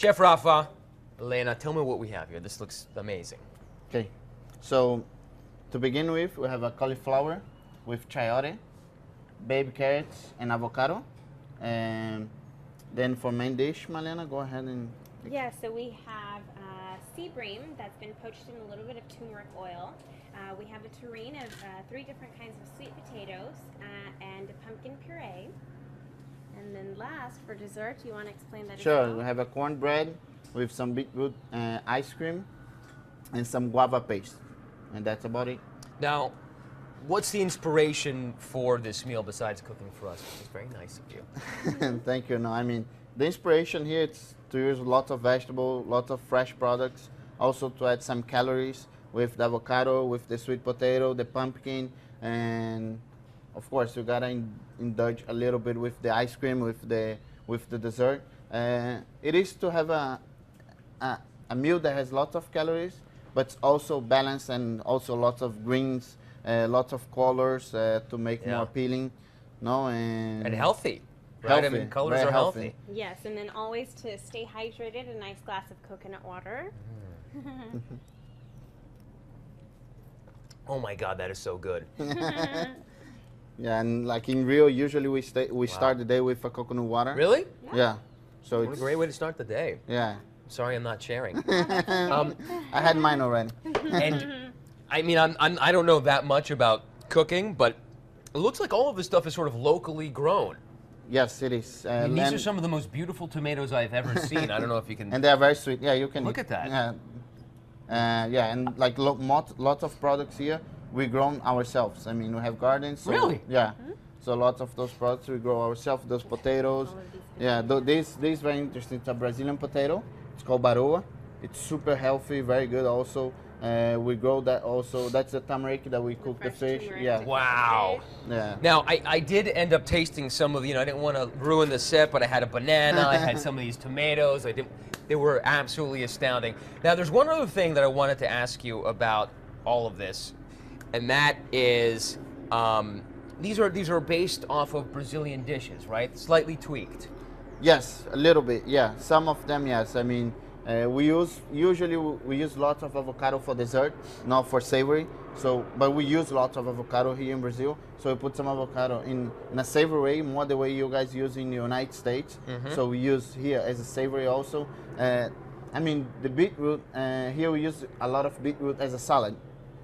Chef Rafa, Elena, tell me what we have here. This looks amazing. Okay, so to begin with, we have a cauliflower with chayote, baby carrots, and avocado. And then for main dish, Malena, go ahead and... Yeah, so we have sea bream that's been poached in a little bit of turmeric oil. We have a terrine of 3 different kinds of sweet potatoes and a pumpkin puree. And then last, for dessert, you want to explain that Sure, as well? we have a cornbread with some beetroot ice cream and some guava paste. And that's about it. Now, what's the inspiration for this meal besides cooking for us? Which is very nice of you. Thank you. No, I mean, the inspiration here is to use lots of vegetable, lots of fresh products, also to add some calories with the avocado, with the sweet potato, the pumpkin, and of course you gotta indulge a little bit with the ice cream, with the dessert. It is to have a meal that has lots of calories, but also balanced and also lots of greens, lots of colors to make more appealing. No, and healthy. Right? I mean, colors are healthy. Yes, and then always to stay hydrated, a nice glass of coconut water. Oh my God, that is so good. Yeah, and like in Rio, usually we start the day with a coconut water. Really? Yeah. So What a great way to start the day. Yeah. Sorry, I'm not sharing. I had mine already. And I mean, I don't know that much about cooking, but it looks like all of this stuff is sort of locally grown. Yes, it is. I mean, these are some of the most beautiful tomatoes I've ever seen. I don't know if you can. And they are very sweet. Yeah, you can Look at that. Yeah. Yeah, and like lots of products here we grown ourselves. I mean, we have gardens. So, Really? Yeah. So lots of those products we grow ourselves. Those potatoes. Yeah, this is very interesting. It's a Brazilian potato. It's called baroa. It's super healthy, very good also. We grow that also. That's the turmeric that we cook the fish. turmeric. Yeah. Wow. Yeah. Now, I did end up tasting some of, I didn't want to ruin the set, but I had a banana, I had some of these tomatoes. They were absolutely astounding. Now, there's one other thing that I wanted to ask you about all of this, and that is, these are based off of Brazilian dishes, right? Slightly tweaked. Yes, a little bit. Yeah, some of them. Yes, I mean. Usually we use lots of avocado for dessert, not for savory. So, but we use lots of avocado here in Brazil. So we put some avocado in a savory way, more the way you guys use in the United States. So we use here as a savory also. I mean the beetroot. Here we use a lot of beetroot as a salad.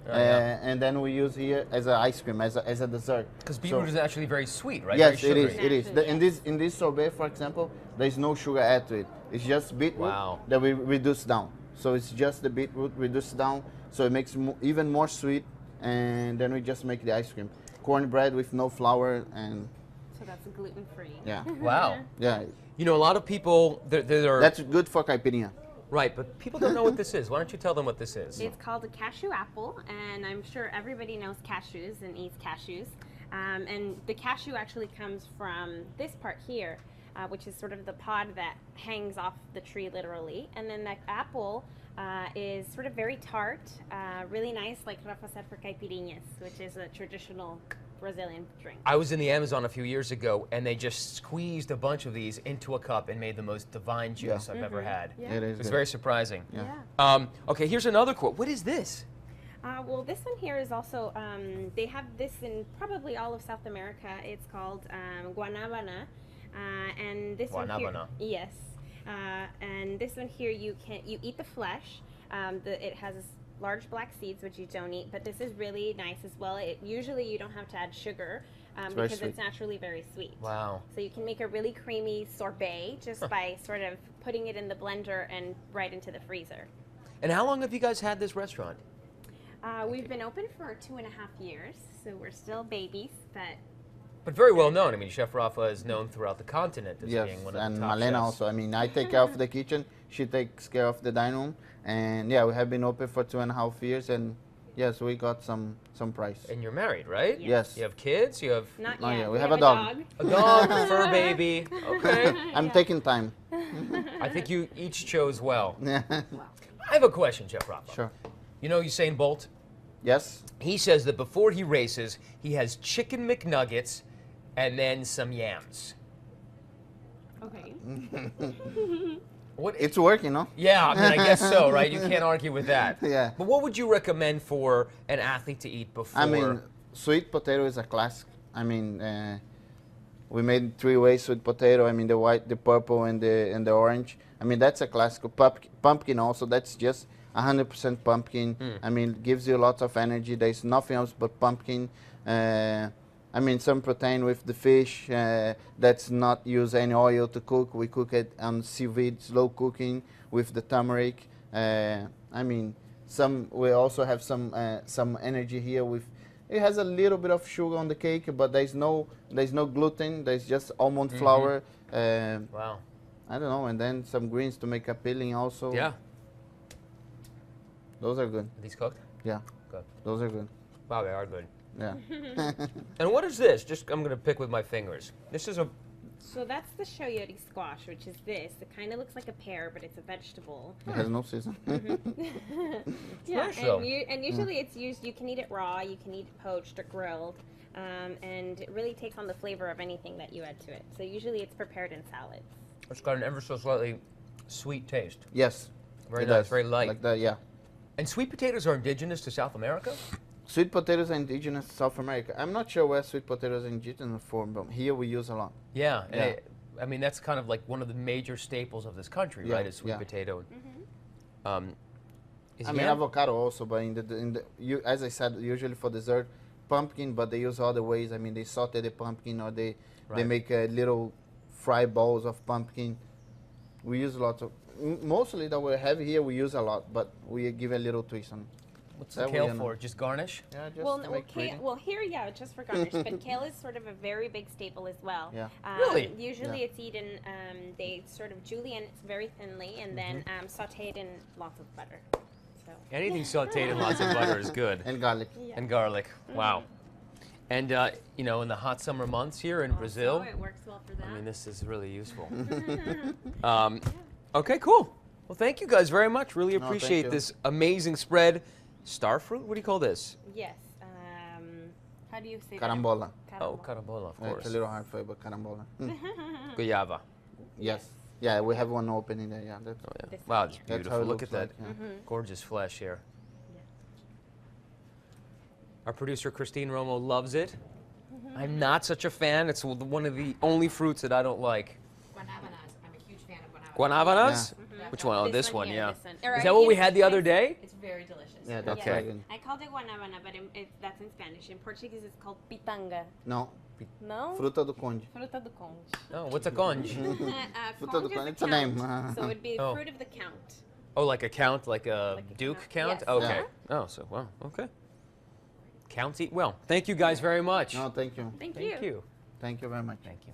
And then we use here as an ice cream, as a dessert. Because beetroot is actually very sweet, right? Yes, Very it is. sugary. It is. In this sorbet, for example, there is no sugar added to it. It's just beetroot that we reduce down. So it's just the beetroot reduced down, so it makes even more sweet. And then we just make the ice cream. Cornbread with no flour and. So that's gluten free. Yeah. Wow. Yeah. A lot of people, they're That's good for caipirinha. right, but people don't know what this is. Why don't you tell them what this is? It's called a cashew apple, and I'm sure everybody knows cashews and eats cashews. And the cashew actually comes from this part here, which is sort of the pod that hangs off the tree literally. And then that apple is sort of very tart, really nice, like Rafa said, for caipirinhas, which is a traditional Brazilian drink. I was in the Amazon a few years ago, and they just squeezed a bunch of these into a cup and made the most divine juice I've ever had. Yeah. It is. It's good. very surprising. Yeah. Okay, here's another quote. What is this? Well, this one here is also, they have this in probably all of South America. It's called guanabana. And this one here, Guanabana. yes. And this one here, you eat the flesh. It has large black seeds, which you don't eat, but this is really nice as well. Usually you don't have to add sugar because it's naturally very sweet. Wow. So you can make a really creamy sorbet just by sort of putting it in the blender and right into the freezer. And how long have you guys had this restaurant? We've been open for 2.5 years, so we're still babies, But very well known. I mean, Chef Rafa is known throughout the continent as Yes, being one of and the top Malena chefs. also. I mean, I take care of the kitchen. She takes care of the dining room. And yeah, we have been open for 2.5 years, and yes, we got some price. And you're married, right? Yes. You have kids? You have not Not yet. yet. We have a dog. a dog, a fur baby. Okay. I'm taking time. I think you each chose well. Yeah. I have a question, Chef Rafa. Sure. You know Usain Bolt? Yes. He says that before he races, he has chicken McNuggets and then some yams. Okay. What? It's working, no? Yeah, I mean, I guess so, right? You can't argue with that. Yeah. But what would you recommend for an athlete to eat before? I mean, sweet potato is a classic. I mean, we made 3 ways sweet potato. I mean, the white, the purple, and the orange. I mean, that's a classic. Pumpkin also, that's just 100% pumpkin. I mean, gives you lots of energy. There's nothing else but pumpkin. I mean, some protein with the fish. That's not use any oil to cook. We cook it on sous vide, slow cooking with the turmeric. I mean, we also have some energy here with. It has a little bit of sugar on the cake, but there's no gluten. There's just almond flour. Wow. I don't know, and then some greens to make appealing also. Yeah. Those are good. Are these cooked? Yeah. Good. Those are good. Wow, they are good. Yeah. And what is this? Just I'm gonna pick with my fingers. This is a. So that's the shoyori squash, which is this. It kind of looks like a pear, but it's a vegetable. It has no season. Yeah, nice, though. and usually it's used. You can eat it raw, you can eat it poached or grilled, and it really takes on the flavor of anything that you add to it. So usually it's prepared in salads. It's got an ever so slightly sweet taste. Yes. Very it nice, does. very light. Like that, yeah. And sweet potatoes are indigenous to South America? Sweet potatoes are indigenous to South America. I'm not sure where sweet potatoes are indigenous for, but here we use a lot. Yeah. And Yeah. I mean, that's kind of like one of the major staples of this country, Yeah, right? Is sweet yeah. potato. Is I mean, yam- avocado also, but as I said, usually for dessert, pumpkin, but they use other ways. I mean, they saute the pumpkin, or they Right. make little fry balls of pumpkin. We use lots of, mostly that we have here, we use a lot, but we give a little twist on it. What's the that kale way, for? Just garnish? Yeah, just Well, to well, make pretty. here, yeah, just for garnish. But kale is sort of a very big staple as well. Yeah. Really? Usually Yeah. it's eaten, they sort of julienne it very thinly and then sauteed in lots of butter. So. Anything sauteed in lots of butter is good. And garlic. Yeah. And garlic. Wow. And, you know, in the hot summer months here in Brazil, So it works well for that. I mean, this is really useful. Okay, cool. Well, thank you guys very much. Really thank appreciate you. this amazing spread. Starfruit? What do you call this? Yes. How do you say Carambola. that? Oh, carambola, of Yeah, course. it's a little hard for you, but carambola. Guava. Yes. Yeah, we have one opening there. Yeah, that's, Oh, yeah. This Wow, one it's here. that's how beautiful. it Look looks at that like, yeah. gorgeous flesh here. Yeah. Our producer, Christine Romo, loves it. I'm not such a fan. It's one of the only fruits that I don't like. Guanabanas. I'm a huge fan of guanabanas. Guanabanas? Yeah. Which one? Oh, this one, here, yeah. this one. Or Is I that what we use- had the other day? It's very delicious. Yeah, that's Okay. very good. I called it guanabana, but that's in Spanish. In Portuguese, it's called pitanga. No, No? fruta do conde. Fruta do conde. Oh, what's a conch? Fruta do Conde is conde, a it's a name. count. So it would be Oh. fruit of the count. Oh, like a count, like a Like a duke count. count? Yes. Okay. Oh, so, wow, okay. Counts eat well. Thank you guys very much. No, thank you. Thank you. Thank you. Thank you very much. Thank you.